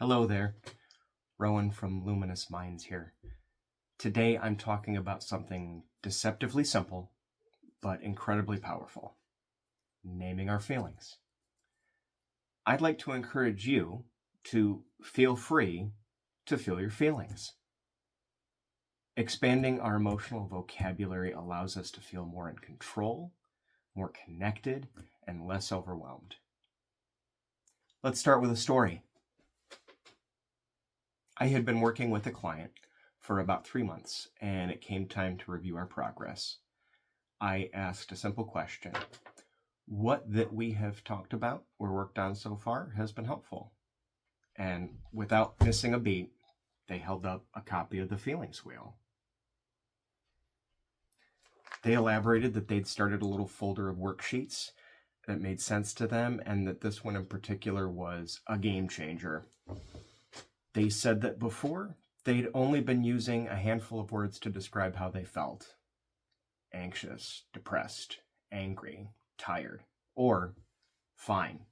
Hello there, Rowan from Luminous Minds here. Today I'm talking about something deceptively simple, but incredibly powerful: naming our feelings. I'd like to encourage you to feel free to feel your feelings. Expanding our emotional vocabulary allows us to feel more in control, more connected, and less overwhelmed. Let's start with a story. I had been working with a client for about 3 months, and it came time to review our progress. I asked a simple question: what that we have talked about or worked on so far has been helpful? And without missing a beat, they held up a copy of the feelings wheel. They elaborated that they'd started a little folder of worksheets that made sense to them, and that this one in particular was a game changer. They said that before, they'd only been using a handful of words to describe how they felt: anxious, depressed, angry, tired, or fine.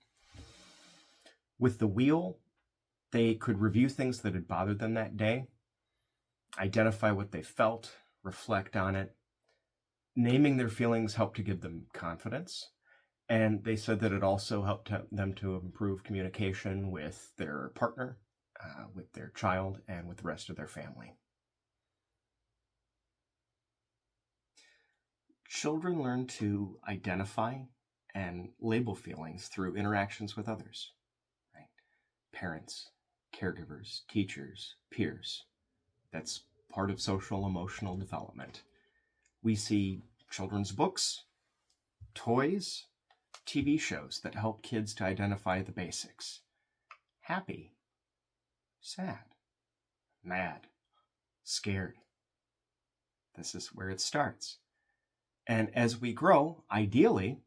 With the wheel, they could review things that had bothered them that day, identify what they felt, reflect on it. Naming their feelings helped to give them confidence, and they said that it also helped them to improve communication with their partner, with their child, and with the rest of their family. Children learn to identify and label feelings through interactions with others, right? Parents, caregivers, teachers, peers. That's part of social emotional development. We see children's books, toys, TV shows that help kids to identify the basics: happy, sad, mad, scared. This is where it starts. And as we grow, ideally,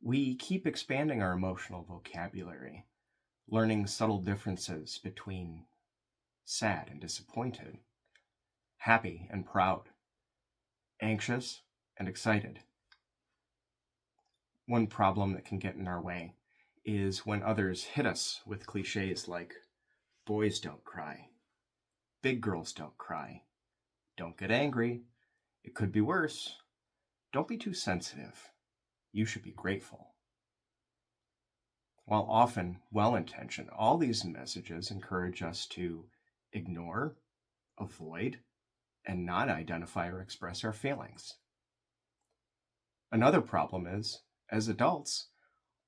we keep expanding our emotional vocabulary, learning subtle differences between sad and disappointed, happy and proud, anxious and excited. One problem that can get in our way is when others hit us with cliches like boys don't cry, big girls don't cry, don't get angry, it could be worse, don't be too sensitive, you should be grateful. While often well-intentioned, all these messages encourage us to ignore, avoid, and not identify or express our feelings. Another problem is, as adults,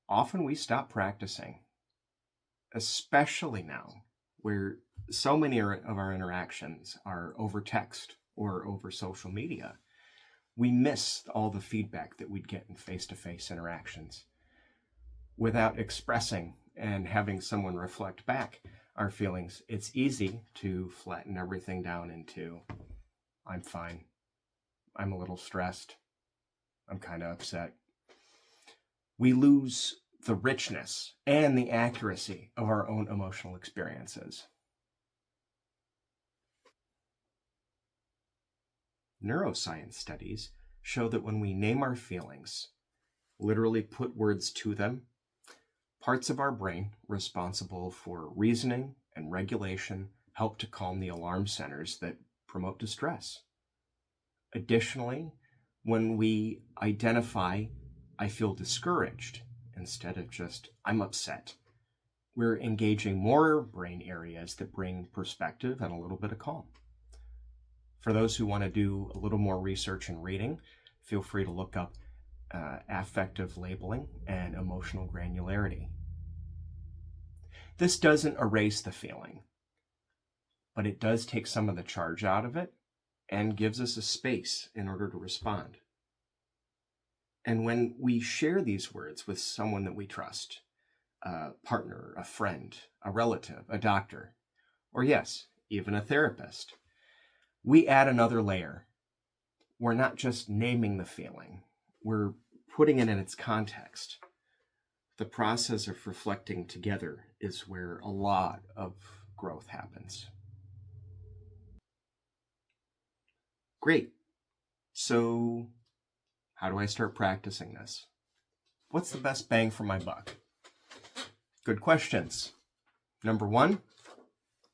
often we stop practicing, especially now, where so many of our interactions are over text or over social media. We miss all the feedback that we'd get in face-to-face interactions. Without expressing and having someone reflect back our feelings, it's easy to flatten everything down into, I'm fine, I'm a little stressed, I'm kind of upset. We lose the richness and the accuracy of our own emotional experiences. Neuroscience studies show that when we name our feelings, literally put words to them, parts of our brain responsible for reasoning and regulation help to calm the alarm centers that promote distress. Additionally, when we identify, I feel discouraged, instead of just, I'm upset, we're engaging more brain areas that bring perspective and a little bit of calm. For those who want to do a little more research and reading, feel free to look up affective labeling and emotional granularity. This doesn't erase the feeling, but it does take some of the charge out of it and gives us a space in order to respond. And when we share these words with someone that we trust, a partner, a friend, a relative, a doctor, or yes, even a therapist, we add another layer. We're not just naming the feeling, we're putting it in its context. The process of reflecting together is where a lot of growth happens. Great. So, how do I start practicing this? What's the best bang for my buck? Good questions. Number one,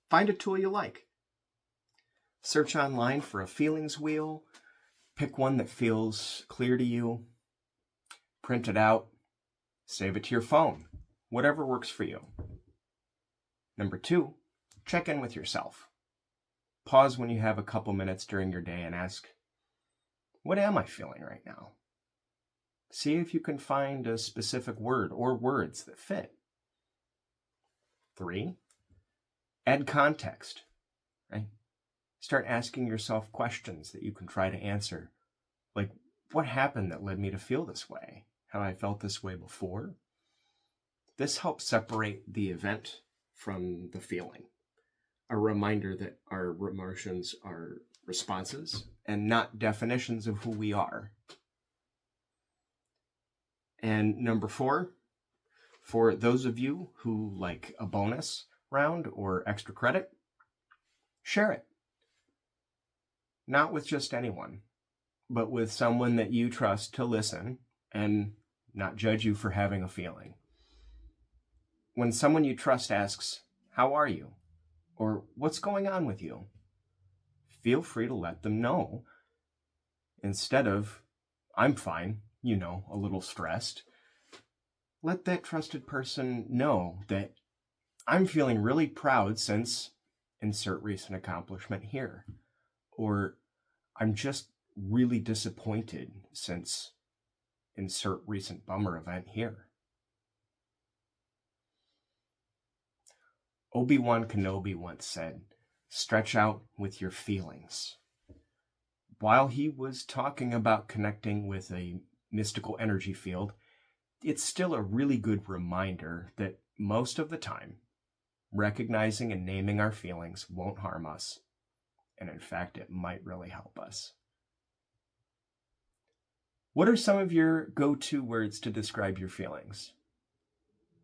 Find a tool you like. Search online for a feelings wheel. Pick one that feels clear to you. Print it out. Save it to your phone. Whatever works for you. Number 2, check in with yourself. Pause when you have a couple minutes during your day and ask, what am I feeling right now? See if you can find a specific word or words that fit. 3, add context, right? Start asking yourself questions that you can try to answer. Like, what happened that led me to feel this way? Have I felt this way before? This helps separate the event from the feeling. A reminder that our emotions are responses and not definitions of who we are. And number 4, for those of you who like a bonus round or extra credit, share it. Not with just anyone, but with someone that you trust to listen and not judge you for having a feeling. When someone you trust asks, how are you? Or what's going on with you? Feel free to let them know. Instead of, I'm fine, a little stressed. Let that trusted person know that I'm feeling really proud since insert recent accomplishment here. Or I'm just really disappointed since insert recent bummer event here. Obi-Wan Kenobi once said, stretch out with your feelings. While he was talking about connecting with a mystical energy field, it's still a really good reminder that most of the time, recognizing and naming our feelings won't harm us. And in fact, it might really help us. What are some of your go-to words to describe your feelings?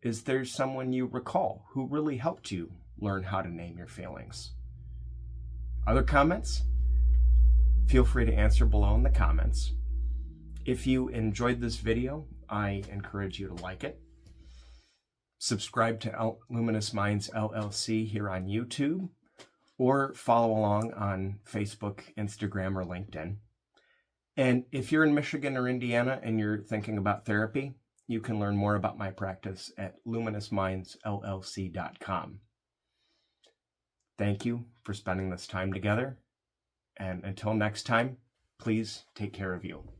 Is there someone you recall who really helped you learn how to name your feelings? Other comments? Feel free to answer below in the comments. If you enjoyed this video, I encourage you to like it. Subscribe to Luminous Minds LLC here on YouTube, or follow along on Facebook, Instagram, or LinkedIn. And if you're in Michigan or Indiana and you're thinking about therapy, you can learn more about my practice at luminousmindsllc.com. Thank you for spending this time together. And until next time, please take care of you.